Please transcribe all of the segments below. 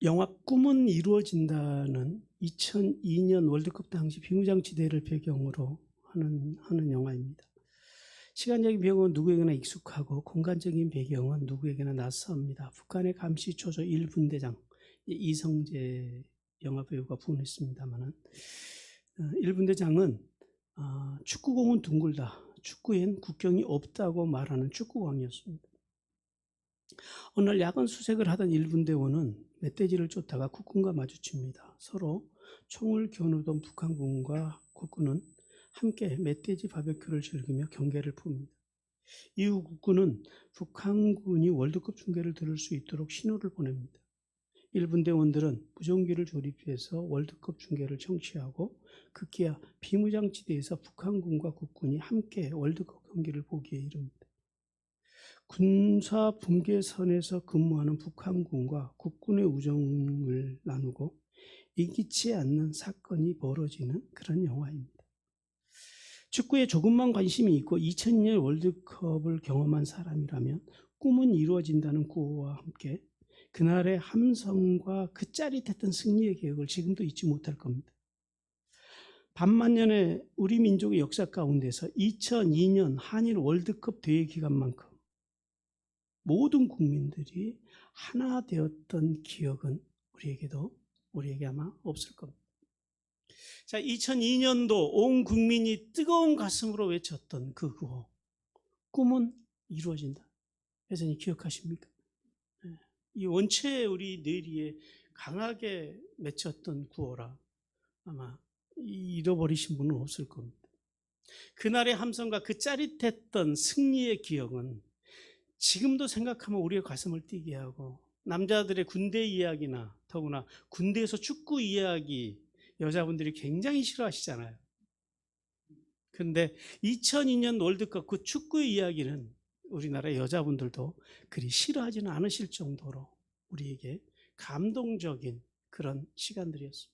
영화 꿈은 이루어진다는 2002년 월드컵 당시 비무장지대를 배경으로 하는 영화입니다. 시간적인 배경은 누구에게나 익숙하고 공간적인 배경은 누구에게나 낯섭니다. 북한의 감시초소 1분대장 이성재 영화배우가 부원했습니다만 1분대장은 축구공은 둥글다. 축구엔 국경이 없다고 말하는 축구광이었습니다. 어느 날 야간 수색을 하던 1분대원은 멧돼지를 쫓다가 국군과 마주칩니다. 서로 총을 겨누던 북한군과 국군은 함께 멧돼지 바베큐를 즐기며 경계를 풉니다. 이후 국군은 북한군이 월드컵 중계를 들을 수 있도록 신호를 보냅니다. 1분대원들은 무전기를 조립해서 월드컵 중계를 청취하고 급기야 비무장지대에서 북한군과 국군이 함께 월드컵 경기를 보기에 이릅니다. 군사 분계선에서 근무하는 북한군과 국군의 우정을 나누고 이기치 않는 사건이 벌어지는 그런 영화입니다. 축구에 조금만 관심이 있고 2002년 월드컵을 경험한 사람이라면 꿈은 이루어진다는 구호와 함께 그날의 함성과 그 짜릿했던 승리의 기억을 지금도 잊지 못할 겁니다. 반만년의 우리 민족의 역사 가운데서 2002년 한일 월드컵 대회 기간만큼 모든 국민들이 하나 되었던 기억은 우리에게 아마 없을 겁니다. 자, 2002년도 온 국민이 뜨거운 가슴으로 외쳤던 그 구호, 꿈은 이루어진다. 여전히 기억하십니까? 이 원체 우리 뇌리에 강하게 맺혔던 구호라 아마 잃어버리신 분은 없을 겁니다. 그날의 함성과 그 짜릿했던 승리의 기억은 지금도 생각하면 우리의 가슴을 뛰게 하고, 남자들의 군대 이야기나 더구나 군대에서 축구 이야기 여자분들이 굉장히 싫어하시잖아요. 그런데 2002년 월드컵 그 축구 이야기는 우리나라 여자분들도 그리 싫어하지는 않으실 정도로 우리에게 감동적인 그런 시간들이었습니다.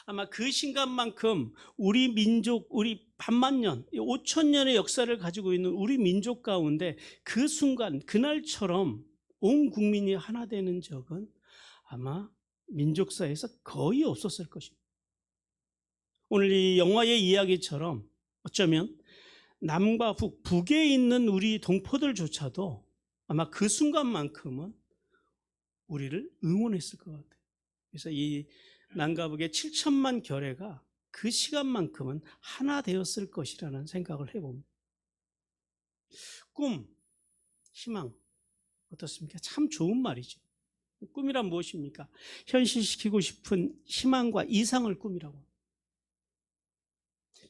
아마 그 순간만큼 우리 민족, 우리 반만년, 5,000년의 역사를 가지고 있는 우리 민족 가운데 그 순간, 그날처럼 온 국민이 하나 되는 적은 아마 민족사에서 거의 없었을 것입니다. 오늘 이 영화의 이야기처럼 어쩌면 남과 북에 있는 우리 동포들조차도 아마 그 순간만큼은 우리를 응원했을 것 같아요. 그래서 이 남과 북의 7천만 결애가 그 시간만큼은 하나 되었을 것이라는 생각을 해봅니다. 꿈, 희망 어떻습니까? 참 좋은 말이죠. 꿈이란 무엇입니까? 현실시키고 싶은 희망과 이상을 꿈이라고 합니다.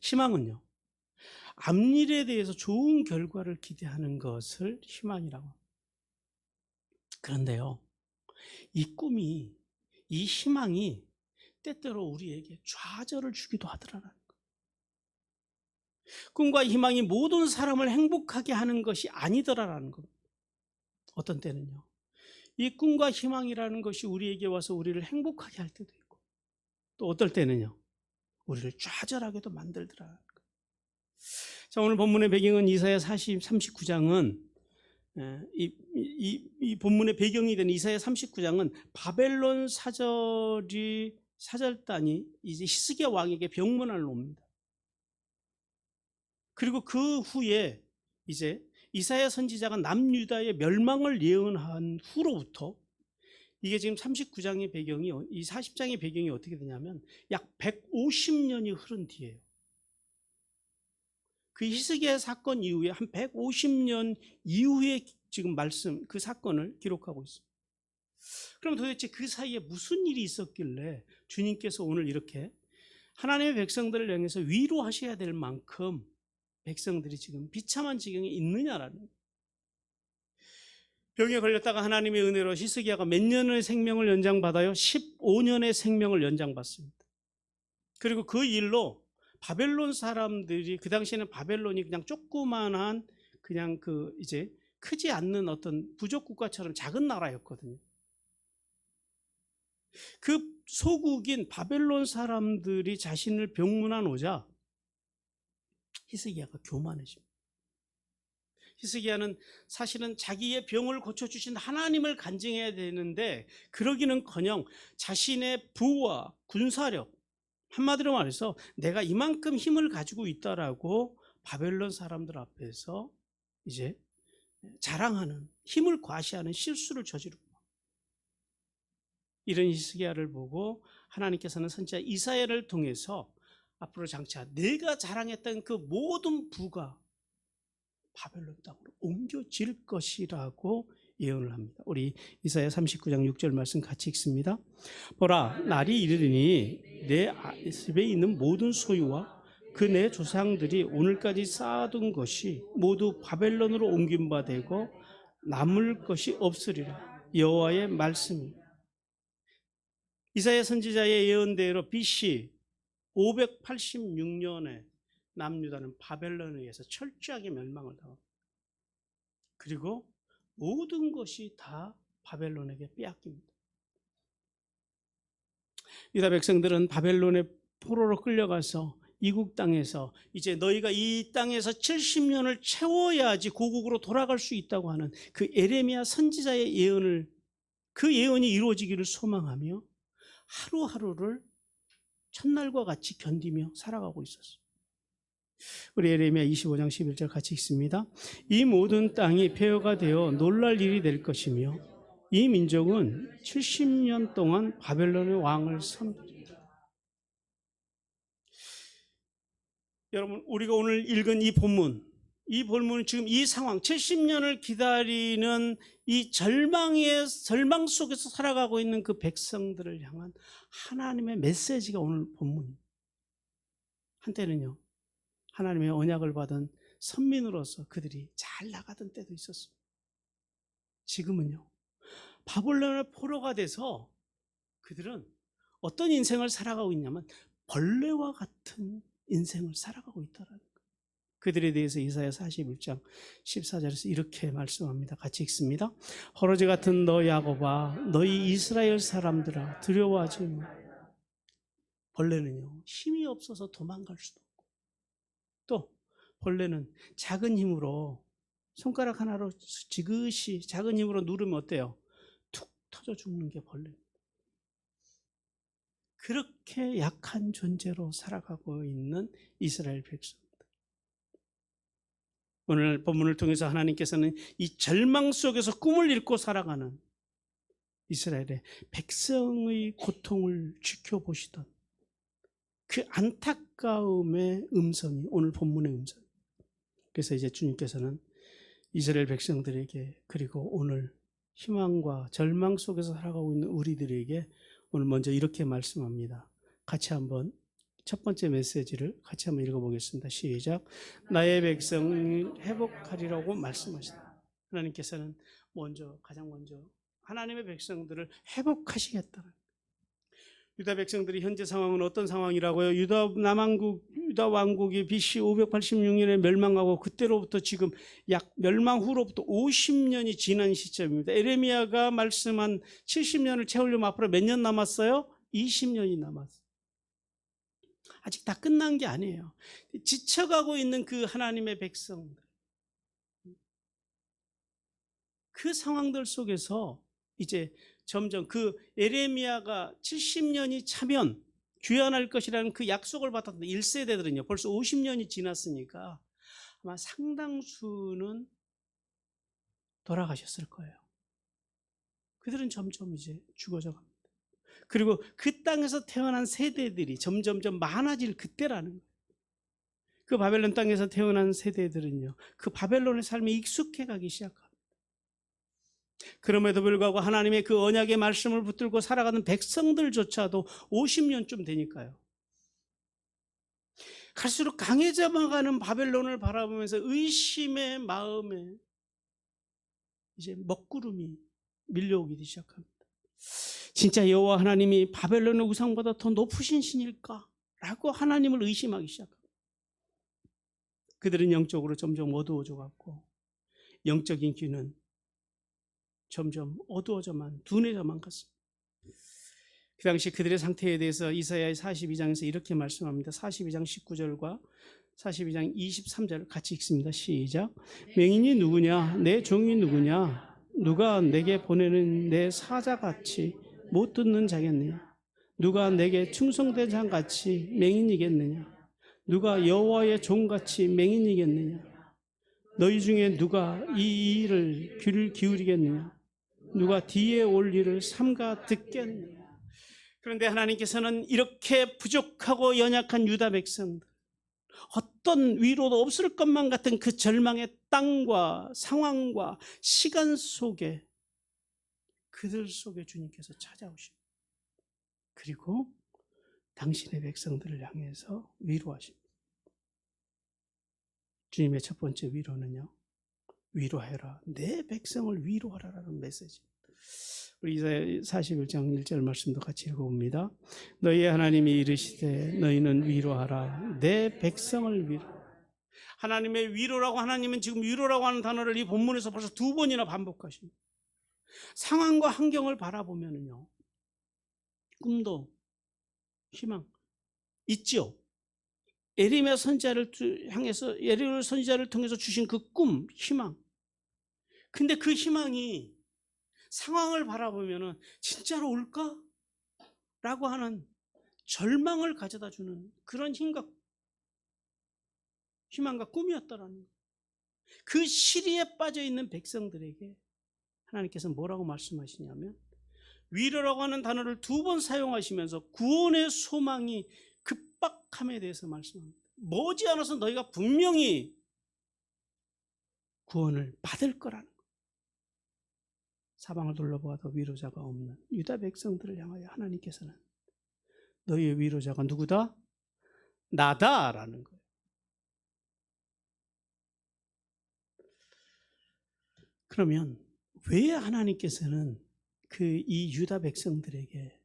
희망은요, 앞일에 대해서 좋은 결과를 기대하는 것을 희망이라고 합니다. 그런데요, 이 꿈이, 이 희망이 때때로 우리에게 좌절을 주기도 하더라는 거예요. 꿈과 희망이 모든 사람을 행복하게 하는 것이 아니더라라는 겁니다. 어떤 때는요, 이 꿈과 희망이라는 것이 우리에게 와서 우리를 행복하게 할 때도 있고, 또 어떨 때는요, 우리를 좌절하게도 만들더라는 거예요. 자, 오늘 본문의 배경은 이사야 39장은 이 본문의 배경이 되는 이사야 39장은 바벨론 사절단이 이제 히스기야 왕에게 병문안을 옵니다. 그리고 그 후에 이제 이사야 선지자가 남유다의 멸망을 예언한 후로부터 이게 지금 39장의 배경이, 이 40장의 배경이 어떻게 되냐면 약 150년이 흐른 뒤에요. 그 히스기야 사건 이후에 한 150년 이후에 지금 그 사건을 기록하고 있습니다. 그럼 도대체 그 사이에 무슨 일이 있었길래 주님께서 오늘 이렇게 하나님의 백성들을 향해서 위로하셔야 될 만큼 백성들이 지금 비참한 지경에 있느냐라는 거예요. 병에 걸렸다가 하나님의 은혜로 히스기야가 몇 년의 생명을 연장받아요? 15년의 생명을 연장받습니다. 그리고 그 일로 바벨론 사람들이, 그 당시에는 바벨론이 그냥 조그만한 그냥 이제 크지 않는 어떤 부족 국가처럼 작은 나라였거든요. 그 소국인 바벨론 사람들이 자신을 병문안 오자 히스기야가 교만해집니다. 히스기야는 사실은 자기의 병을 고쳐주신 하나님을 간증해야 되는데 그러기는커녕 자신의 부와 군사력, 한마디로 말해서 내가 이만큼 힘을 가지고 있다라고 바벨론 사람들 앞에서 이제 자랑하는, 힘을 과시하는 실수를 저지르고, 이런 히스기야를 보고 하나님께서는 선지자 이사야를 통해서 앞으로 장차 내가 자랑했던 그 모든 부가 바벨론 땅으로 옮겨질 것이라고 예언을 합니다. 우리 이사야 39장 6절 말씀 같이 읽습니다. 보라, 날이 이르리니 내 집에 있는 모든 소유와 그 내 조상들이 오늘까지 쌓아둔 것이 모두 바벨론으로 옮긴 바 되고 남을 것이 없으리라. 여호와의 말씀입니다. 이사야 선지자의 예언대로 BC 586년에 남유다는 바벨론에 의해서 철저하게 멸망을 당합니다. 그리고 모든 것이 다 바벨론에게 빼앗깁니다. 유다 백성들은 바벨론의 포로로 끌려가서 이국 땅에서 이제 너희가 이 땅에서 70년을 채워야지 고국으로 돌아갈 수 있다고 하는 그 에레미야 선지자의 예언을, 그 예언이 이루어지기를 소망하며 하루하루를 첫날과 같이 견디며 살아가고 있었어요. 우리 에레미야 25장 11절 같이 읽습니다. 이 모든 땅이 폐허가 되어 놀랄 일이 될 것이며 이 민족은 70년 동안 바벨론의 왕을 섬기리라. 여러분, 우리가 오늘 읽은 이 본문은 지금 이 상황, 70년을 기다리는 이 절망 속에서 살아가고 있는 그 백성들을 향한 하나님의 메시지가 오늘 본문입니다. 한때는요, 하나님의 언약을 받은 선민으로서 그들이 잘 나가던 때도 있었습니다. 지금은요, 바벨론의 포로가 돼서 그들은 어떤 인생을 살아가고 있냐면 벌레와 같은 인생을 살아가고 있다라는 거예요. 그들에 대해서 이사야 41장 14절에서 이렇게 말씀합니다. 같이 읽습니다. 허러지 같은 너 야곱아, 너희 이스라엘 사람들아, 두려워하지 마. 벌레는요, 힘이 없어서 도망갈 수도 없고, 또 벌레는 작은 힘으로, 손가락 하나로 지그시 작은 힘으로 누르면 어때요? 툭 터져 죽는 게 벌레입니다. 그렇게 약한 존재로 살아가고 있는 이스라엘 백성들. 오늘 본문을 통해서 하나님께서는 이 절망 속에서 꿈을 잃고 살아가는 이스라엘의 백성의 고통을 지켜보시던 그 안타까움의 음성이 오늘 본문의 음성. 그래서 이제 주님께서는 이스라엘 백성들에게, 그리고 오늘 희망과 절망 속에서 살아가고 있는 우리들에게 오늘 먼저 이렇게 말씀합니다. 같이 한번 첫 번째 메시지를 같이 한번 읽어보겠습니다. 시작. 나의 백성을 회복하리라고 말씀하시다. 하나님께서는 가장 먼저 하나님의 백성들을 회복하시겠다는. 유다 백성들이 현재 상황은 어떤 상황이라고요? 유다 왕국이 BC 586년에 멸망하고 그때로부터 지금 약 멸망 후로부터 50년이 지난 시점입니다. 에레미야가 말씀한 70년을 채우려면 앞으로 몇 년 남았어요? 20년이 남았어요. 아직 다 끝난 게 아니에요. 지쳐가고 있는 그 하나님의 백성들, 그 상황들 속에서 이제 점점 그 에레미야가 70년이 차면 귀환할 것이라는 그 약속을 받았던 1세대들은요 벌써 50년이 지났으니까 아마 상당수는 돌아가셨을 거예요. 그들은 점점 이제 죽어져 갑니다. 그리고 그 땅에서 태어난 세대들이 점점점 많아질 그때라는 거예요. 그 바벨론 땅에서 태어난 세대들은요 그 바벨론의 삶에 익숙해 가기 시작합니다. 그럼에도 불구하고 하나님의 그 언약의 말씀을 붙들고 살아가는 백성들조차도 50년쯤 되니까요. 갈수록 강해져가는 바벨론을 바라보면서 의심의 마음에 이제 먹구름이 밀려오기 시작합니다. 진짜 여호와 하나님이 바벨론의 우상보다 더 높으신 신일까? 라고 하나님을 의심하기 시작합니다. 그들은 영적으로 점점 어두워져 갔고 영적인 귀는 점점 어두워져만, 둔해져만 갔습니다. 그 당시 그들의 상태에 대해서 이사야 42장에서 이렇게 말씀합니다. 42장 19절과 42장 23절 같이 읽습니다. 시작. 맹인이 누구냐? 내 종이 누구냐? 누가 내게 보내는 내 사자같이 못 듣는 자겠느냐? 누가 내게 충성된 자같이 맹인이겠느냐? 누가 여호와의 종같이 맹인이겠느냐? 너희 중에 누가 이 일을 귀를 기울이겠느냐? 누가 뒤에 올 일을 삼가 듣겠느냐? 그런데 하나님께서는 이렇게 부족하고 연약한 유다 백성들, 어떤 위로도 없을 것만 같은 그 절망의 땅과 상황과 시간 속에 그들 속에 주님께서 찾아오십니다. 그리고 당신의 백성들을 향해서 위로하십니다. 주님의 첫 번째 위로는요, 위로하여라, 내 백성을 위로하라라는 메시지입니다. 우리 이사야 41장 1절 말씀도 같이 읽어봅니다. 너희의 하나님이 이르시되 너희는 위로하라, 내 백성을 위로. 하나님의 위로라고, 하나님은 지금 위로라고 하는 단어를 이 본문에서 벌써 2번이나 반복하십니다. 상황과 환경을 바라보면요, 꿈도 희망 있죠. 에리메 선지자를 향해서, 에리메 선지자를 통해서 주신 그 꿈, 희망. 근데 그 희망이 상황을 바라보면은 진짜로 올까? 라고 하는 절망을 가져다 주는 그런 희망과 꿈이었다라는 거예요. 그 시리에 빠져 있는 백성들에게 하나님께서 뭐라고 말씀하시냐면, 위로라고 하는 단어를 2번 사용하시면서 구원의 소망이 급박함에 대해서 말씀합니다. 머지않아서 너희가 분명히 구원을 받을 거라는 거예요. 사방을 둘러보아도 위로자가 없는 유다 백성들을 향하여 하나님께서는 너희의 위로자가 누구다? 나다라는 거예요. 그러면 왜 하나님께서는 이 유다 백성들에게,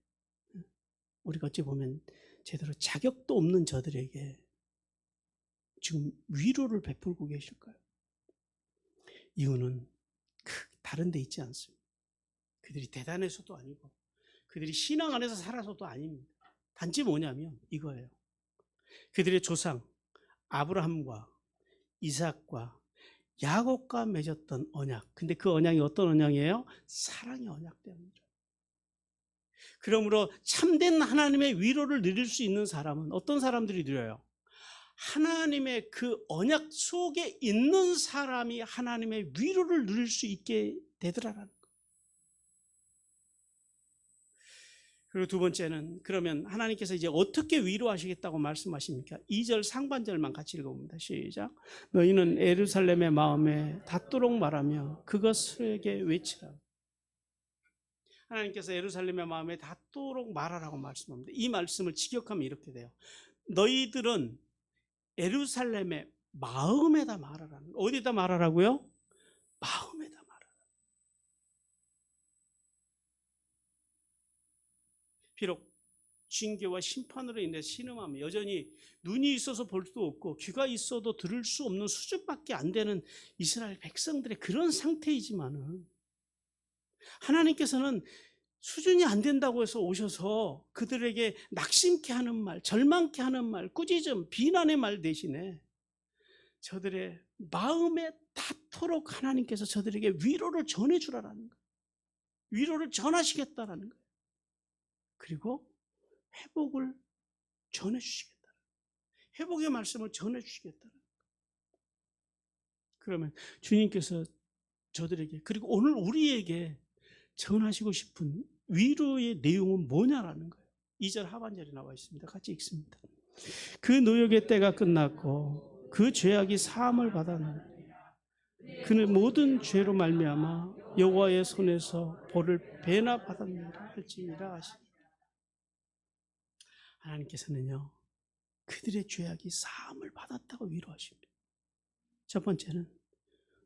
우리가 어찌 보면 제대로 자격도 없는 저들에게 지금 위로를 베풀고 계실까요? 이유는 다른 데 있지 않습니다. 그들이 대단해서도 아니고 그들이 신앙 안에서 살아서도 아닙니다. 단지 뭐냐면 이거예요. 그들의 조상 아브라함과 이삭과 야곱과 맺었던 언약. 근데 그 언약이 어떤 언약이에요? 사랑의 언약 때문이죠. 그러므로 참된 하나님의 위로를 누릴 수 있는 사람은 어떤 사람들이 누려요? 하나님의 그 언약 속에 있는 사람이 하나님의 위로를 누릴 수 있게 되더라라는 거예요. 그리고 2번째는, 그러면 하나님께서 이제 어떻게 위로하시겠다고 말씀하십니까? 2절 상반절만 같이 읽어봅니다. 시작. 너희는 예루살렘의 마음에 닿도록 말하며 그것에게 외치라. 하나님께서 예루살렘의 마음에 닿도록 말하라고 말씀합니다. 이 말씀을 직역하면 이렇게 돼요. 너희들은 예루살렘의 마음에다 말하라는 거예요. 어디다 말하라고요? 마음에다 말하라. 비록 징계와 심판으로 인해 신음하며 여전히 눈이 있어서 볼 수도 없고 귀가 있어도 들을 수 없는 수준밖에 안 되는 이스라엘 백성들의 그런 상태이지만은, 하나님께서는 수준이 안 된다고 해서 오셔서 그들에게 낙심케 하는 말, 절망케 하는 말, 꾸짖음, 비난의 말 대신에 저들의 마음에 닿도록 하나님께서 저들에게 위로를 전해주라라는 거예요. 위로를 전하시겠다라는 거예요. 그리고 회복을 전해주시겠다. 회복의 말씀을 전해주시겠다. 그러면 주님께서 저들에게, 그리고 오늘 우리에게 전하시고 싶은 위로의 내용은 뭐냐라는 거예요. 2절 하반절에 나와 있습니다. 같이 읽습니다. 그 노역의 때가 끝났고 그 죄악이 사함을 받았느니 그는 모든 죄로 말미암아 여호와의 손에서 벌을 배나 받았느니라 할지니라 하시니, 하나님께서는요 그들의 죄악이 사함을 받았다고 위로하십니다. 첫 번째는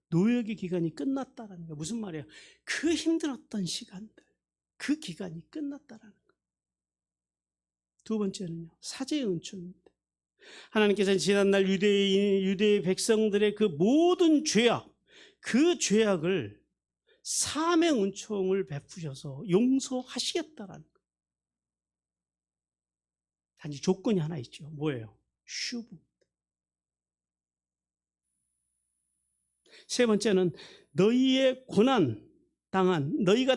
노역의 기간이 끝났다라는 거예요. 무슨 말이에요? 그 힘들었던 시간들, 그 기간이 끝났다라는 거예요. 2번째는요 사제의 은총입니다. 하나님께서는 지난날 유대의 백성들의 그 모든 죄악, 그 죄악을 사함의 은총을 베푸셔서 용서하시겠다라는 거예요. 단지 조건이 하나 있죠. 뭐예요? 슈브. 세 번째는 너희가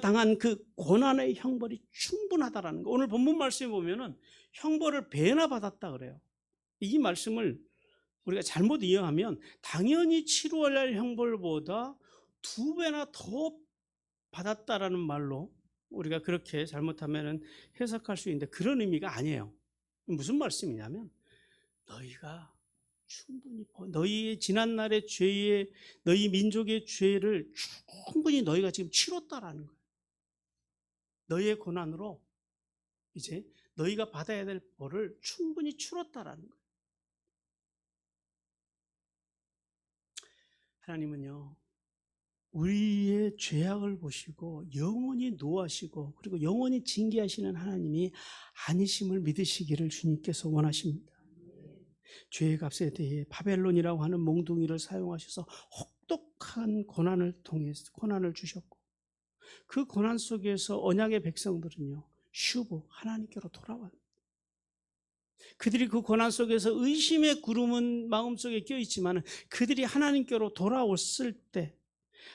당한 그 고난의 형벌이 충분하다라는 거. 오늘 본문 말씀에 보면은 형벌을 배나 받았다 그래요. 이 말씀을 우리가 잘못 이해하면 당연히 치루어야 할 형벌보다 2배나 더 받았다라는 말로 우리가 그렇게 잘못하면 해석할 수 있는데 그런 의미가 아니에요. 무슨 말씀이냐면 너희가 충분히 너희의 지난날의 죄의 너희 민족의 죄를 충분히 너희가 지금 치렀다라는 거예요. 너희의 고난으로 이제 너희가 받아야 될 벌을 충분히 치렀다라는 거예요. 하나님은요, 우리의 죄악을 보시고 영원히 노하시고 그리고 영원히 징계하시는 하나님이 아니심을 믿으시기를 주님께서 원하십니다. 죄의 값에 대해 바벨론이라고 하는 몽둥이를 사용하셔서 혹독한 고난을 주셨고 그 고난 속에서 언약의 백성들은요, 슈브 하나님께로 돌아와요. 그들이 그 고난 속에서 의심의 구름은 마음속에 껴있지만 그들이 하나님께로 돌아왔을 때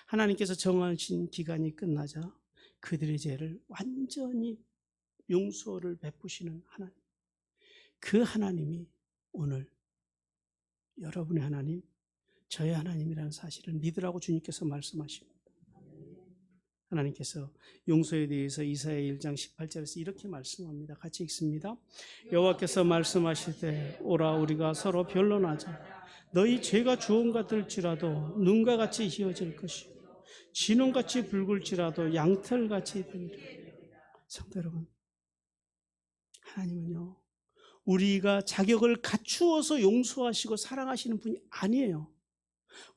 하나님께서 정하신 기간이 끝나자 그들의 죄를 완전히 용서를 베푸시는 하나님. 그 하나님이 오늘 여러분의 하나님, 저의 하나님이라는 사실을 믿으라고 주님께서 말씀하십니다. 하나님께서 용서에 대해서 이사야 1장 18절에서 이렇게 말씀합니다. 같이 읽습니다. 여호와께서 말씀하시되 오라 우리가 서로 변론하자. 너희 죄가 주홍 같을지라도 눈과 같이 희어질 것이요 진홍같이 붉을지라도 양털같이 되리라. 성도 여러분, 하나님은요 우리가 자격을 갖추어서 용서하시고 사랑하시는 분이 아니에요.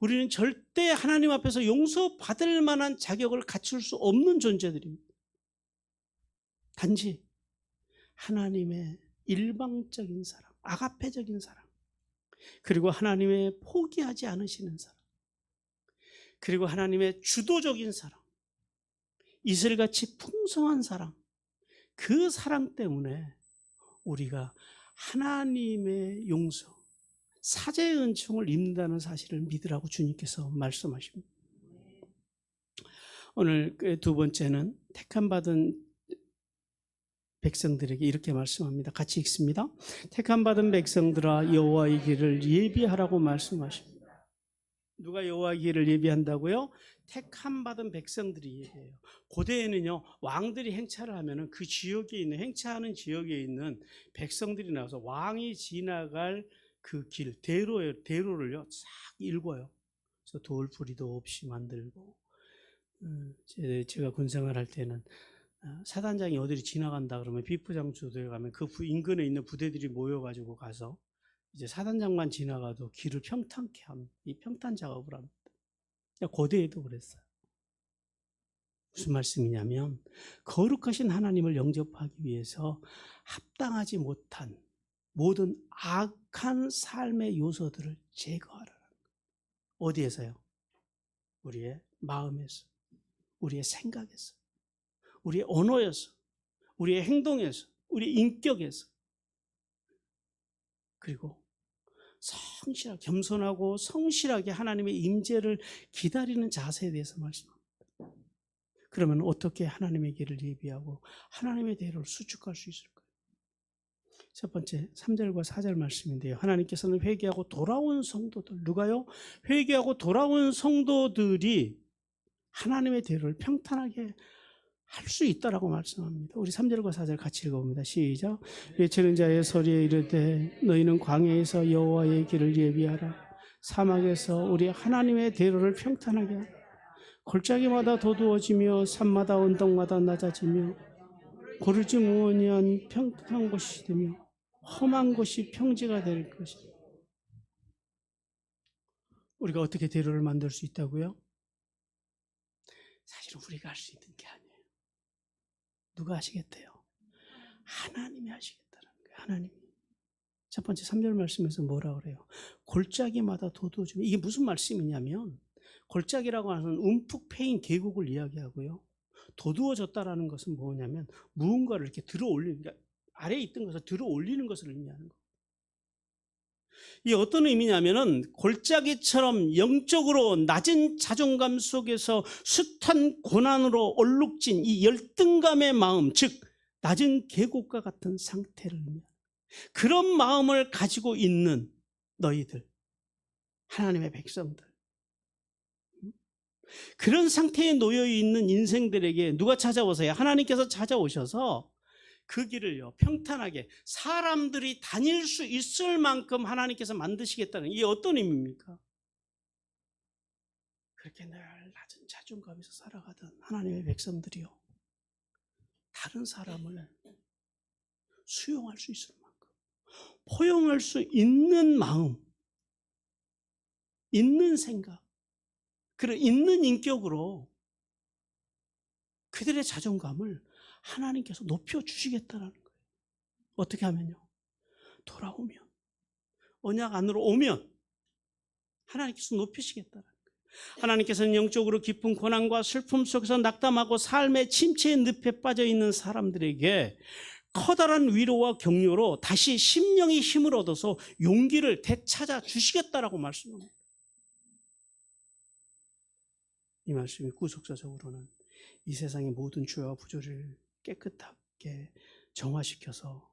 우리는 절대 하나님 앞에서 용서받을 만한 자격을 갖출 수 없는 존재들입니다. 단지 하나님의 일방적인 사랑, 아가페적인 사랑, 그리고 하나님의 포기하지 않으시는 사랑, 그리고 하나님의 주도적인 사랑, 이슬같이 풍성한 사랑, 그 사랑 때문에 우리가 하나님의 용서, 사제의 은총을 입는다는 사실을 믿으라고 주님께서 말씀하십니다. 오늘 두 번째는 택함받은 백성들에게 이렇게 말씀합니다. 같이 읽습니다. 택함받은 백성들아 여호와의 길을 예비하라고 말씀하십니다. 누가 여호와의 길을 예비한다고요? 택함받은 백성들이 예비해요. 고대에는요 왕들이 행차를 하면은 그 지역에 있는 행차하는 지역에 있는 백성들이 나와서 왕이 지나갈 그 길, 대로를요 싹 읽어요. 그래서 돌풀이도 없이 만들고, 제가 군생활할 때는 사단장이 어디를 지나간다 그러면 비프장수도에 가면 그 인근에 있는 부대들이 모여가지고 가서 이제 사단장만 지나가도 길을 평탄케 합니다. 이 평탄 작업을 합니다. 고대에도 그랬어요. 무슨 말씀이냐면 거룩하신 하나님을 영접하기 위해서 합당하지 못한 모든 악한 삶의 요소들을 제거하라는 거예요. 어디에서요? 우리의 마음에서, 우리의 생각에서, 우리의 언어에서, 우리의 행동에서, 우리의 인격에서, 그리고 성실하게, 겸손하고 성실하게 하나님의 임재를 기다리는 자세에 대해서 말씀합니다. 그러면 어떻게 하나님의 길을 예비하고 하나님의 대로를 수축할 수 있을까요? 첫 번째 3절과 4절 말씀인데요. 하나님께서는 회개하고 돌아온 성도들, 누가요? 회개하고 돌아온 성도들이 하나님의 대로를 평탄하게 할 수 있다라고 말씀합니다. 우리 3절과 4절 같이 읽어봅니다. 시작. 외치는 자의 소리에 이르되 너희는 광야에서 여호와의 길을 예비하라. 사막에서 우리 하나님의 대로를 평탄하게 하라. 골짜기마다 도두어지며 산마다 언덕마다 낮아지며 고르지 무언이한 평탄한 곳이 되며 험한 곳이 평지가 될 것이다. 우리가 어떻게 대로를 만들 수 있다고요? 사실은 우리가 할 수 있는 게 아니에요. 누가 하시겠대요? 하나님이 하시겠다는 거예요. 하나님이. 첫 번째 3절 말씀에서 뭐라 그래요? 골짜기마다 도두어지며, 이게 무슨 말씀이냐면 골짜기라고 하는 움푹 패인 계곡을 이야기하고요. 도두어졌다라는 것은 뭐냐면 무언가를 이렇게 들어 올리는, 그러니까 아래에 있던 것을 들어 올리는 것을 의미하는 거예요. 이게 어떤 의미냐면은 골짜기처럼 영적으로 낮은 자존감 속에서 숱한 고난으로 얼룩진 이 열등감의 마음, 즉 낮은 계곡과 같은 상태를 의미합니다. 그런 마음을 가지고 있는 너희들, 하나님의 백성들, 그런 상태에 놓여 있는 인생들에게 누가 찾아오세요? 하나님께서 찾아오셔서 그 길을요, 평탄하게 사람들이 다닐 수 있을 만큼 하나님께서 만드시겠다는, 이게 어떤 의미입니까? 그렇게 늘 낮은 자존감에서 살아가던 하나님의 백성들이요, 다른 사람을 수용할 수 있을 만큼, 포용할 수 있는 마음, 있는 생각, 그런 있는 인격으로 그들의 자존감을 하나님께서 높여주시겠다는 거예요. 어떻게 하면요? 돌아오면, 언약 안으로 오면 하나님께서 높이시겠다는 거예요. 하나님께서는 영적으로 깊은 고난과 슬픔 속에서 낙담하고 삶의 침체의 늪에 빠져있는 사람들에게 커다란 위로와 격려로 다시 심령의 힘을 얻어서 용기를 되찾아 주시겠다라고 말씀합니다. 이 말씀이 구속사적으로는 이 세상의 모든 죄와 부조를 깨끗하게 정화시켜서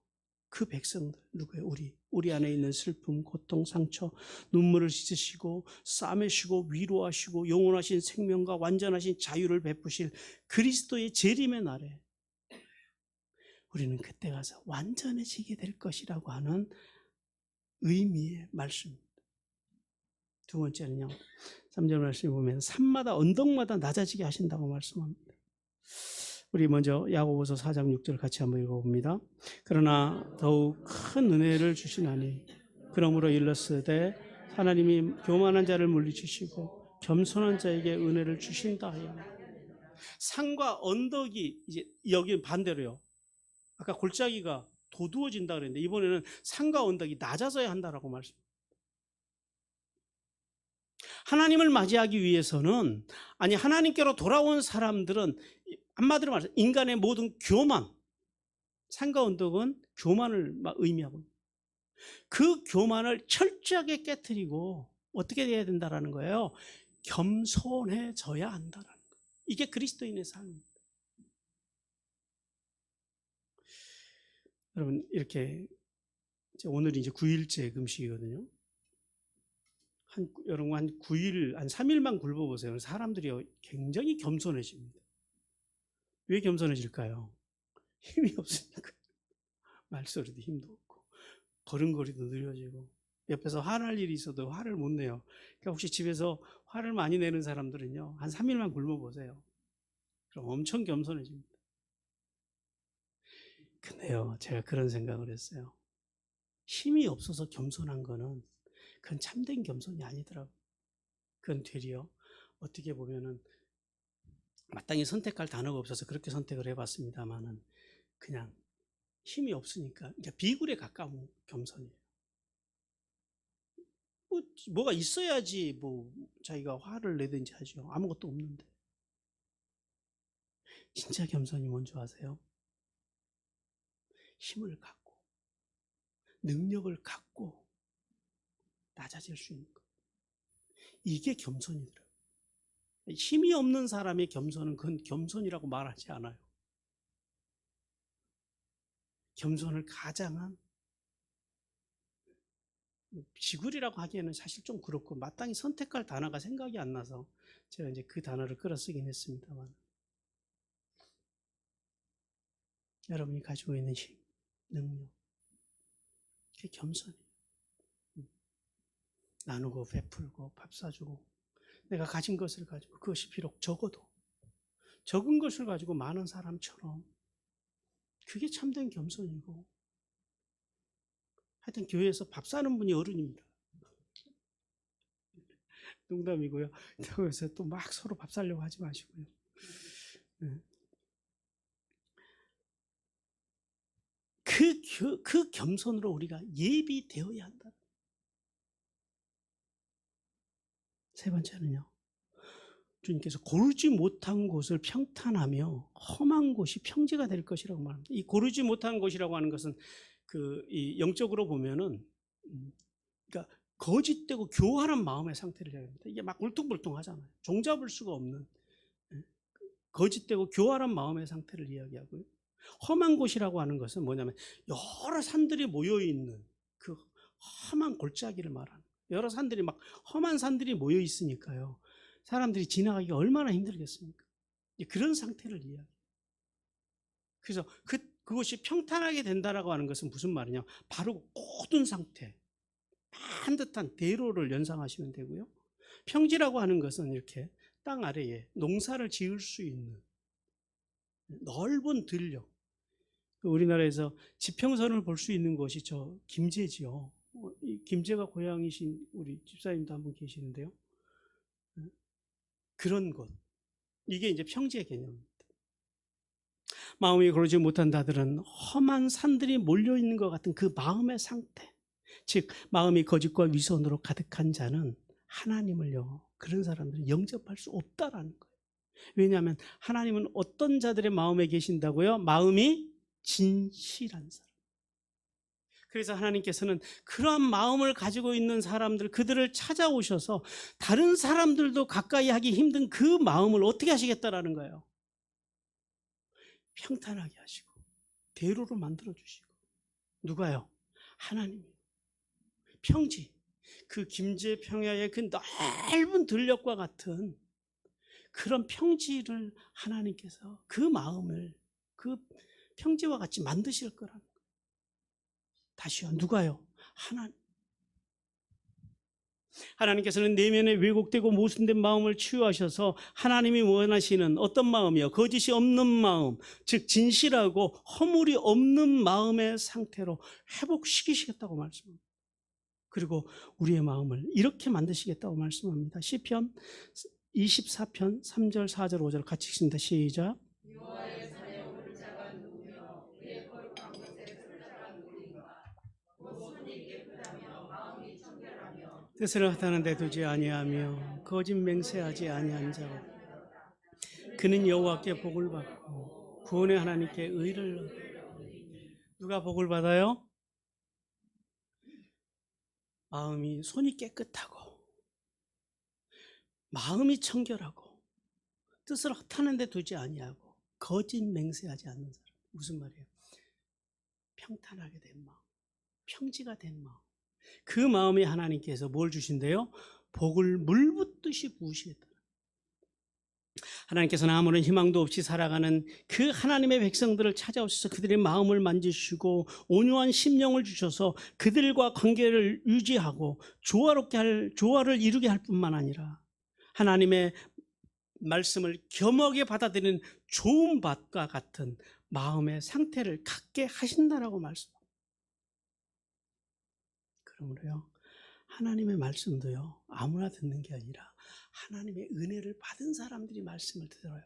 그 백성들, 누구예요? 우리 안에 있는 슬픔, 고통, 상처, 눈물을 씻으시고 싸매시고 위로하시고 영원하신 생명과 완전하신 자유를 베푸실 그리스도의 재림의 날에 우리는 그때 가서 완전해지게 될 것이라고 하는 의미의 말씀입니다. 두 번째는요, 3절 말씀에 보면 산마다 언덕마다 낮아지게 하신다고 말씀합니다. 우리 먼저 야고보서 4장 6절 같이 한번 읽어봅니다. 그러나 더욱 큰 은혜를 주시나니 그러므로 일렀으되 하나님이 교만한 자를 물리치시고 겸손한 자에게 은혜를 주신다 하여. 산과 언덕이 이제 여기 반대로요, 아까 골짜기가 도두어진다 그랬는데 이번에는 산과 언덕이 낮아져야 한다라고 말씀합니다. 하나님을 맞이하기 위해서는, 아니 하나님께로 돌아온 사람들은 한마디로 말해서 인간의 모든 교만, 산과 언덕은 교만을 의미하고 그 교만을 철저하게 깨트리고 어떻게 돼야 된다라는 거예요? 겸손해져야 한다라는 거예요. 이게 그리스도인의 삶입니다. 여러분, 이렇게 오늘이 이제 9일째 금식이거든요. 여러분 한 9일, 한 3일만 굶어보세요. 사람들이 굉장히 겸손해집니다. 왜 겸손해질까요? 힘이 없으니까. 말소리도 힘도 없고 걸음걸이도 느려지고 옆에서 화날 일이 있어도 화를 못 내요. 그러니까 혹시 집에서 화를 많이 내는 사람들은요, 한 3일만 굶어보세요. 그럼 엄청 겸손해집니다. 근데요, 제가 그런 생각을 했어요. 힘이 없어서 겸손한 거는 그건 참된 겸손이 아니더라고요. 그건 되려 어떻게 보면은 마땅히 선택할 단어가 없어서 그렇게 선택을 해봤습니다만은 그냥 힘이 없으니까 비굴에 가까운 겸손이에요. 뭐가 있어야지 뭐 자기가 화를 내든지 하죠. 아무것도 없는데. 진짜 겸손이 뭔지 아세요? 힘을 갖고 능력을 갖고 낮아질 수 있는 것. 이게 겸손이더라고요. 힘이 없는 사람의 겸손은 그건 겸손이라고 말하지 않아요. 겸손을 가장한, 비굴이라고 하기에는 사실 좀 그렇고 마땅히 선택할 단어가 생각이 안 나서 제가 이제 그 단어를 끌어 쓰긴 했습니다만, 여러분이 가지고 있는 힘, 능력, 그게 겸손이에요. 나누고 베풀고 밥 사주고 내가 가진 것을 가지고, 그것이 비록 적어도 적은 것을 가지고 많은 사람처럼, 그게 참된 겸손이고, 하여튼 교회에서 밥 사는 분이 어른입니다. 농담이고요. 그래서 또 막 서로 밥 사려고 하지 마시고요. 그 겸손으로 우리가 예비되어야 한다. 세 번째는요, 주님께서 고르지 못한 곳을 평탄하며 험한 곳이 평지가 될 것이라고 말합니다. 이 고르지 못한 곳이라고 하는 것은 이 영적으로 보면은, 그러니까 거짓되고 교활한 마음의 상태를 이야기합니다. 이게 막 울퉁불퉁하잖아요. 종잡을 수가 없는 거짓되고 교활한 마음의 상태를 이야기하고요. 험한 곳이라고 하는 것은 뭐냐면 여러 산들이 모여 있는 그 험한 골짜기를 말하는 거예요. 여러 산들이 막 험한 산들이 모여 있으니까요. 사람들이 지나가기가 얼마나 힘들겠습니까? 그런 상태를 이야기해요. 그래서 그것이 평탄하게 된다라고 하는 것은 무슨 말이냐? 바로 고든 상태, 반듯한 대로를 연상하시면 되고요. 평지라고 하는 것은 이렇게 땅 아래에 농사를 지을 수 있는 넓은 들녘. 우리나라에서 지평선을 볼 수 있는 곳이 저 김제지요. 김제가 고향이신 우리 집사님도 한 분 계시는데요. 그런 곳. 이게 이제 평지의 개념입니다. 마음이 그러지 못한 자들은 험한 산들이 몰려있는 것 같은 그 마음의 상태. 즉 마음이 거짓과 위선으로 가득한 자는 하나님을요, 그런 사람들은 영접할 수 없다라는 거예요. 왜냐하면 하나님은 어떤 자들의 마음에 계신다고요? 마음이 진실한 사람. 그래서 하나님께서는 그러한 마음을 가지고 있는 사람들, 그들을 찾아오셔서 다른 사람들도 가까이 하기 힘든 그 마음을 어떻게 하시겠다라는 거예요? 평탄하게 하시고 대로로 만들어 주시고. 누가요? 하나님이. 평지, 그 김제 평야의 그 넓은 들녘과 같은 그런 평지를 하나님께서 그 마음을 그 평지와 같이 만드실 거라는 거예요. 다시요. 누가요? 하나님께서는 내면에 왜곡되고 모순된 마음을 치유하셔서 하나님이 원하시는 어떤 마음이요? 거짓이 없는 마음, 즉 진실하고 허물이 없는 마음의 상태로 회복시키시겠다고 말씀합니다. 그리고 우리의 마음을 이렇게 만드시겠다고 말씀합니다. 시편 24편 3절 4절 5절 같이 읽습니다. 시작. 여호와의 산에 오를 자가 누구며 그의 거룩한 곳에 설 자가 누구인가? 손이 깨끗하며 마음이 청결하며 뜻을 허탄한 데 두지 아니하며 거짓 맹세하지 아니한 자가 그는 여호와께 복을 받고 구원의 하나님께 의를 얻으리니. 누가 복을 받아요? 마음이 손이 깨끗하고 마음이 청결하고 뜻을 허탄한 데 두지 아니하고 거짓 맹세하지 않는 사람. 무슨 말이에요? 평탄하게 된 마음, 평지가 된 마음. 그 마음에 하나님께서 뭘 주신대요? 복을 물 붓듯이 부으시겠다. 하나님께서는 아무런 희망도 없이 살아가는 그 하나님의 백성들을 찾아오셔서 그들의 마음을 만지시고 온유한 심령을 주셔서 그들과 관계를 유지하고 조화를 이루게 할 뿐만 아니라 하나님의 말씀을 겸허하게 받아들이는 좋은 밭과 같은 마음의 상태를 갖게 하신다라고 말씀합니다. 그러므로요, 하나님의 말씀도요, 아무나 듣는 게 아니라 하나님의 은혜를 받은 사람들이 말씀을 들어요.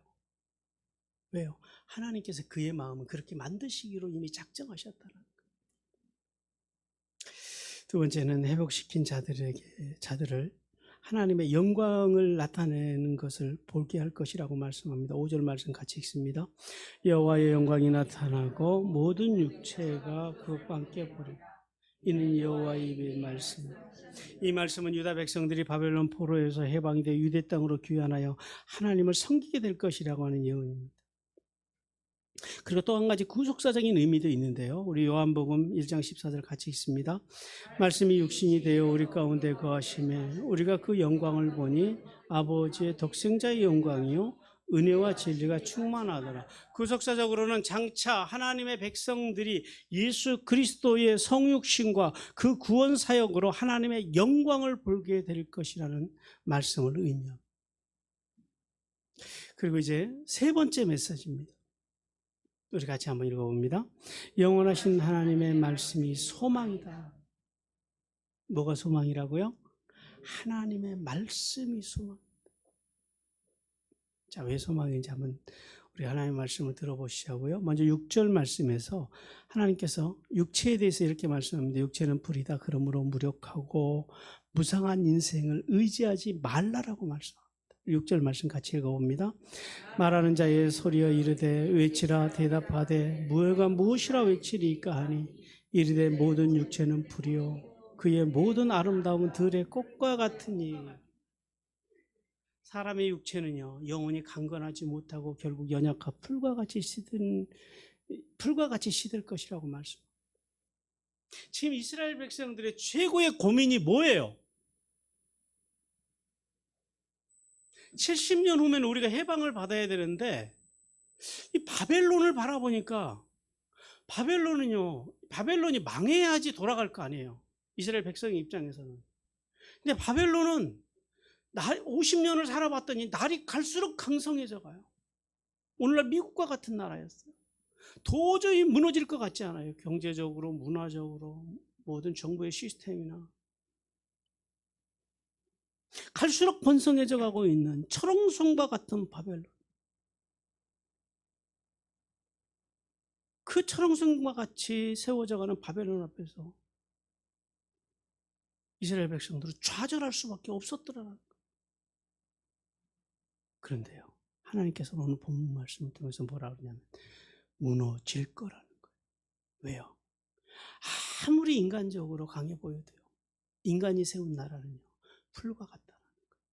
왜요? 하나님께서 그의 마음을 그렇게 만드시기로 이미 작정하셨다는 거예요. 두 번째는 회복시킨 자들을 하나님의 영광을 나타내는 것을 보게 할 것이라고 말씀합니다. 5절 말씀 같이 읽습니다. 여호와의 영광이 나타나고 모든 육체가 그것과 함께 보리라. 이는 여호와의 입의 말씀. 이 말씀은 유다 백성들이 바벨론 포로에서 해방이 되어 유대 땅으로 귀환하여 하나님을 섬기게 될 것이라고 하는 예언입니다. 그리고 또 한 가지 구속사적인 의미도 있는데요. 우리 요한복음 1장 14절 같이 읽습니다. 말씀이 육신이 되어 우리 가운데 거하심에 우리가 그 영광을 보니 아버지의 독생자의 영광이요 은혜와 진리가 충만하더라. 구속사적으로는 장차 하나님의 백성들이 예수 그리스도의 성육신과 그 구원 사역으로 하나님의 영광을 보게 될 것이라는 말씀을 의미합니다. 그리고 이제 세 번째 메시지입니다. 우리 같이 한번 읽어봅니다. 영원하신 하나님의 말씀이 소망이다. 뭐가 소망이라고요? 하나님의 말씀이 소망. 자, 왜 소망인지 한번 우리 하나님의 말씀을 들어보시자고요. 먼저 6절 말씀에서 하나님께서 육체에 대해서 이렇게 말씀합니다. 육체는 불이다. 그러므로 무력하고 무상한 인생을 의지하지 말라라고 말씀합니다. 6절 말씀 같이 읽어봅니다. 말하는 자의 소리여 이르되 외치라 대답하되 무엇이라 외치리까 하니 이르되 모든 육체는 불이요 그의 모든 아름다움은 들의 꽃과 같으니. 사람의 육체는요, 영혼이 강건하지 못하고 결국 연약한 풀과 같이 시들 것이라고 말씀. 지금 이스라엘 백성들의 최고의 고민이 뭐예요? 70년 후면 우리가 해방을 받아야 되는데, 이 바벨론을 바라보니까, 바벨론이 망해야지 돌아갈 거 아니에요. 이스라엘 백성의 입장에서는. 근데 바벨론은 50년을 살아봤더니 날이 갈수록 강성해져 가요. 오늘날 미국과 같은 나라였어요. 도저히 무너질 것 같지 않아요. 경제적으로, 문화적으로, 모든 정부의 시스템이나. 갈수록 번성해져 가고 있는 철옹성과 같은 바벨론. 그 철옹성과 같이 세워져가는 바벨론 앞에서 이스라엘 백성들은 좌절할 수밖에 없었더라는 거예요. 그런데요, 하나님께서는 오늘 본문 말씀을 통해서 뭐라 그러냐면 무너질 거라는 거예요. 왜요? 아무리 인간적으로 강해 보여도요, 인간이 세운 나라는요, 풀과 같다는 거예요.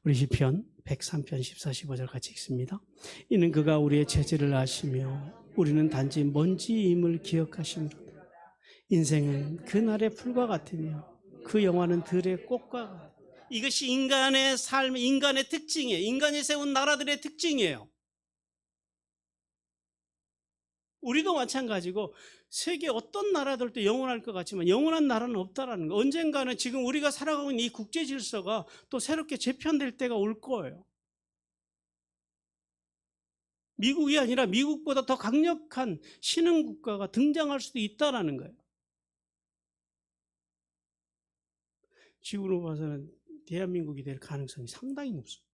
우리 시편 103편 14, 15절 같이 읽습니다. 이는 그가 우리의 죄질을 아시며 우리는 단지 먼지임을 기억하시므로다. 인생은 그날의 풀과 같으며 그 영화는 들의 꽃과 같다. 이것이 인간의 삶, 인간의 특징이에요. 인간이 세운 나라들의 특징이에요. 우리도 마찬가지고 세계 어떤 나라들도 영원할 것 같지만 영원한 나라는 없다라는 거. 언젠가는 지금 우리가 살아가고 있는 이 국제 질서가 또 새롭게 재편될 때가 올 거예요. 미국이 아니라 미국보다 더 강력한 신흥 국가가 등장할 수도 있다라는 거예요. 지금으로 봐서는 대한민국이 될 가능성이 상당히 높습니다.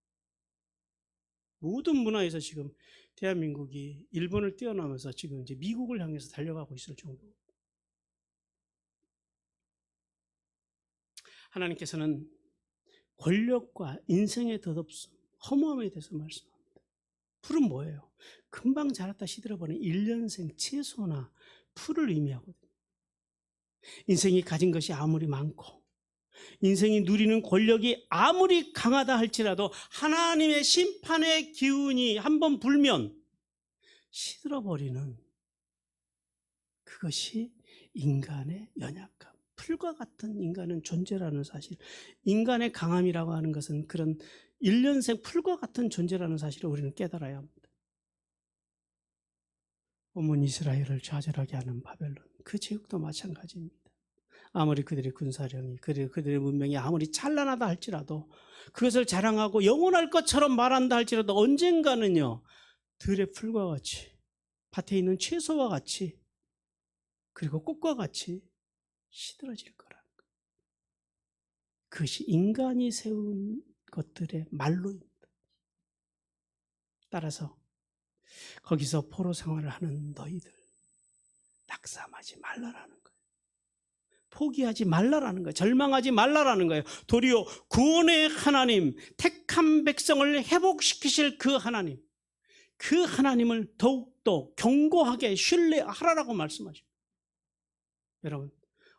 모든 문화에서 지금 대한민국이 일본을 뛰어넘어서 지금 이제 미국을 향해서 달려가고 있을 정도. 하나님께서는 권력과 인생의 덧없음, 허무함에 대해서 말씀합니다. 풀은 뭐예요? 금방 자랐다 시들어버린 1년생 채소나 풀을 의미하거든요. 인생이 가진 것이 아무리 많고 인생이 누리는 권력이 아무리 강하다 할지라도 하나님의 심판의 기운이 한번 불면 시들어버리는, 그것이 인간의 연약함, 풀과 같은 인간은 존재라는 사실. 인간의 강함이라고 하는 것은 그런 1년생 풀과 같은 존재라는 사실을 우리는 깨달아야 합니다. 온 이스라엘을 좌절하게 하는 바벨론, 그 제국도 마찬가지입니다. 아무리 그들의 군사력이, 그들의 문명이 아무리 찬란하다 할지라도, 그것을 자랑하고 영원할 것처럼 말한다 할지라도 언젠가는요, 들의 풀과 같이, 밭에 있는 채소와 같이, 그리고 꽃과 같이 시들어질 거라는 거예요. 그것이 인간이 세운 것들의 말로입니다. 따라서 거기서 포로 생활을 하는 너희들, 낙담하지 말라라는 거예요. 포기하지 말라라는 거예요. 절망하지 말라라는 거예요. 도리어 구원의 하나님, 택한 백성을 회복시키실 그 하나님, 그 하나님을 더욱더 견고하게 신뢰하라라고 말씀하십니다. 여러분,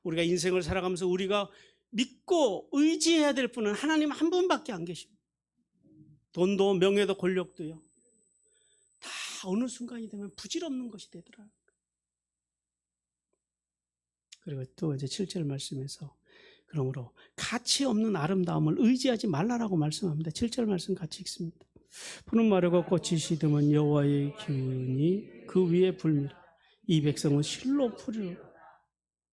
우리가 인생을 살아가면서 우리가 믿고 의지해야 될 분은 하나님 한 분밖에 안 계십니다. 돈도 명예도 권력도요, 다 어느 순간이 되면 부질없는 것이 되더라. 그리고 또 이제 7절 말씀에서 그러므로 가치 없는 아름다움을 의지하지 말라라고 말씀합니다. 7절 말씀 같이 읽습니다. 푸른 마르고 꽃이 시드면 여호와의 기운이 그 위에 불미라. 이 백성은 실로 풀이로.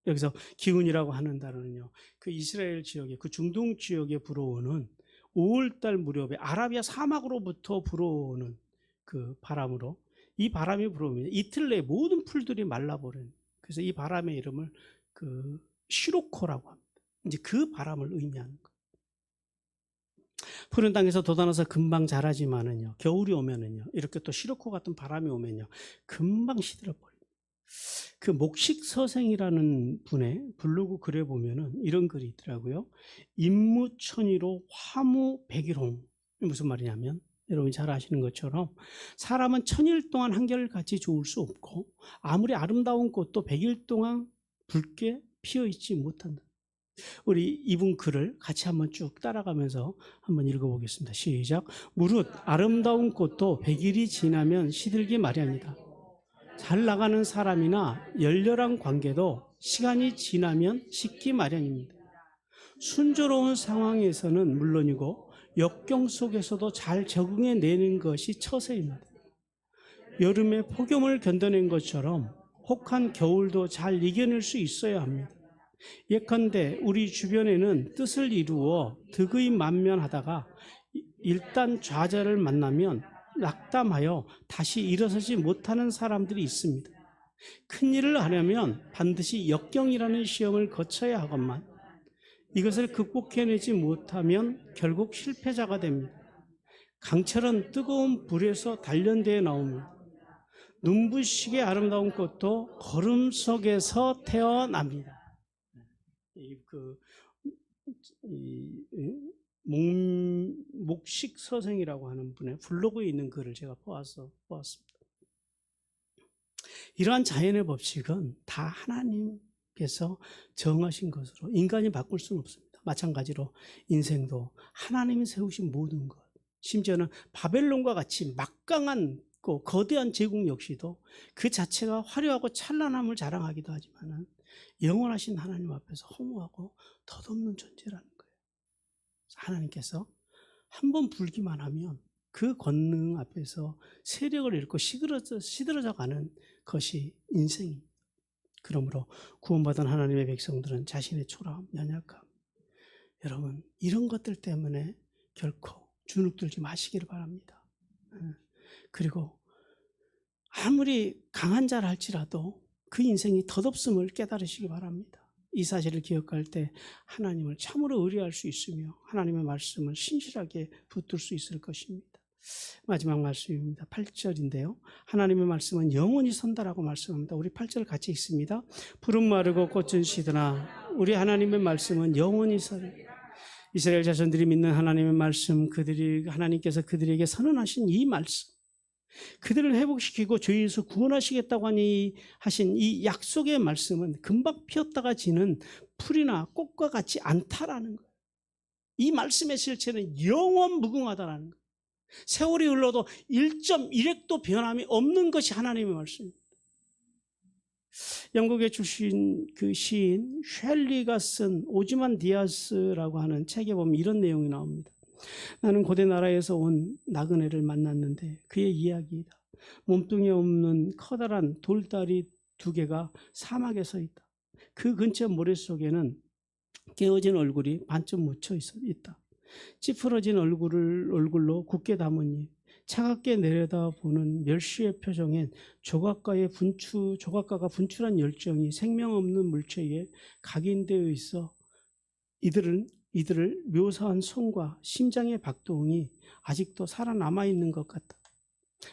여기서 기운이라고 하는 단어는요, 그 이스라엘 지역에, 그 중동 지역에 불어오는 5월달 무렵에 아라비아 사막으로부터 불어오는 그 바람으로, 이 바람이 불어오면 이틀 내에 모든 풀들이 말라버리는, 그래서 이 바람의 이름을 그 시로코라고 합니다. 이제 그 바람을 의미하는 거예요. 푸른 땅에서 돋아나서 금방 자라지만은요, 겨울이 오면은요, 이렇게 또 시로코 같은 바람이 오면요, 금방 시들어버려요. 그 목식서생이라는 분의 블로그 글에 보면은 이런 글이 있더라고요. 임무천의로 화무백일홍. 무슨 말이냐면, 여러분이 잘 아시는 것처럼 사람은 1000일 동안 한결같이 좋을 수 없고, 아무리 아름다운 꽃도 100일 동안 붉게 피어있지 못한다. 우리 이분 글을 같이 한번 쭉 따라가면서 한번 읽어보겠습니다. 시작. 무릇 아름다운 꽃도 100일이 지나면 시들기 마련이다. 잘 나가는 사람이나 열렬한 관계도 시간이 지나면 식기 마련입니다. 순조로운 상황에서는 물론이고 역경 속에서도 잘 적응해내는 것이 처세입니다. 여름에 폭염을 견뎌낸 것처럼 혹한 겨울도 잘 이겨낼 수 있어야 합니다. 예컨대 우리 주변에는 뜻을 이루어 득의 만면하다가 일단 좌절을 만나면 낙담하여 다시 일어서지 못하는 사람들이 있습니다. 큰일을 하려면 반드시 역경이라는 시험을 거쳐야 하건만 이것을 극복해내지 못하면 결국 실패자가 됩니다. 강철은 뜨거운 불에서 단련되어 나옵니다. 눈부시게 아름다운 꽃도 걸음 속에서 태어납니다. 목식 서생이라고 하는 분의 블로그에 있는 글을 제가 보았습니다. 이러한 자연의 법칙은 다 하나님께서 정하신 것으로 인간이 바꿀 수는 없습니다. 마찬가지로 인생도 하나님이 세우신 모든 것, 심지어는 바벨론과 같이 막강한 거대한 제국 역시도 그 자체가 화려하고 찬란함을 자랑하기도 하지만 영원하신 하나님 앞에서 허무하고 덧없는 존재라는 거예요. 하나님께서 한번 불기만 하면 그 권능 앞에서 세력을 잃고 시들어져 가는 것이 인생입니다. 그러므로 구원받은 하나님의 백성들은 자신의 초라함, 연약함, 여러분 이런 것들 때문에 결코 주눅들지 마시기를 바랍니다. 그리고 아무리 강한 자라 할지라도 그 인생이 덧없음을 깨달으시기 바랍니다. 이 사실을 기억할 때 하나님을 참으로 의뢰할 수 있으며 하나님의 말씀을 신실하게 붙들 수 있을 것입니다. 마지막 말씀입니다. 8절인데요. 하나님의 말씀은 영원히 선다라고 말씀합니다. 우리 8절 같이 읽습니다. 푸른 마르고 꽃은 시드나 우리 하나님의 말씀은 영원히 선다. 이스라엘 자손들이 믿는 하나님의 말씀, 하나님께서 그들에게 선언하신 이 말씀, 그들을 회복시키고 죄에서 구원하시겠다고 하신 이 약속의 말씀은 금방 피었다가 지는 풀이나 꽃과 같지 않다라는 거예요. 이 말씀의 실체는 영원 무궁하다라는 거예요. 세월이 흘러도 1.1획도 변함이 없는 것이 하나님의 말씀입니다. 영국에 출신 그 시인 쉘리가 쓴 오즈만디아스라고 하는 책에 보면 이런 내용이 나옵니다. 나는 고대 나라에서 온 나그네를 만났는데 그의 이야기이다. 몸뚱이 없는 커다란 돌다리 2개가 사막에 서 있다. 그 근처 모래 속에는 깨어진 얼굴이 반쯤 묻혀 있다. 찌푸러진 얼굴로 굳게 담은 입, 차갑게 내려다보는 멸시의 표정엔 조각가가 분출한 열정이 생명 없는 물체에 각인되어 있어 이들을 묘사한 손과 심장의 박동이 아직도 살아남아 있는 것 같다.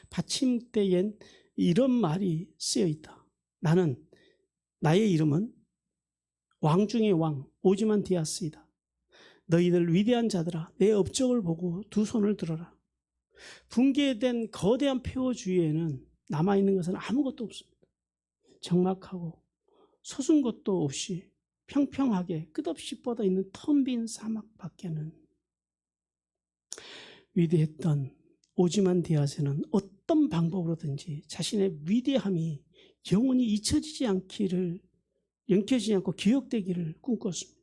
받침대엔 이런 말이 쓰여 있다. 나의 이름은 왕 중의 왕 오즈만디아스이다. 너희들 위대한 자들아, 내 업적을 보고 두 손을 들어라. 붕괴된 거대한 폐허 주위에는 남아있는 것은 아무것도 없습니다. 적막하고 솟은 것도 없이 평평하게 끝없이 뻗어있는 텅 빈 사막 밖에는 위대했던 오즈만디아스는 어떤 방법으로든지 자신의 위대함이 영원히 잊혀지지 않고 기억되기를 꿈꿨습니다.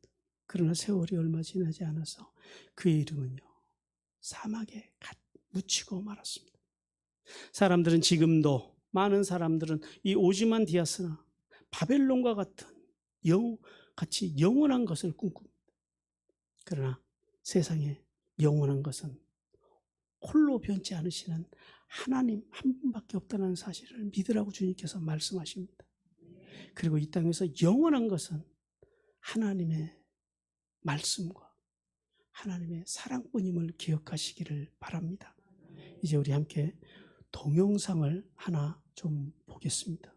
그러나 세월이 얼마 지나지 않아서 그의 이름은요 사막에 묻히고 말았습니다. 사람들은 지금도 많은 사람들은 이 오즈만디아스나 바벨론과 같이 영원한 것을 꿈꿉니다. 그러나 세상에 영원한 것은 홀로 변치 않으시는 하나님 한 분밖에 없다는 사실을 믿으라고 주님께서 말씀하십니다. 그리고 이 땅에서 영원한 것은 하나님의 말씀과 하나님의 사랑뿐임을 기억하시기를 바랍니다. 이제 우리 함께 동영상을 하나 좀 보겠습니다.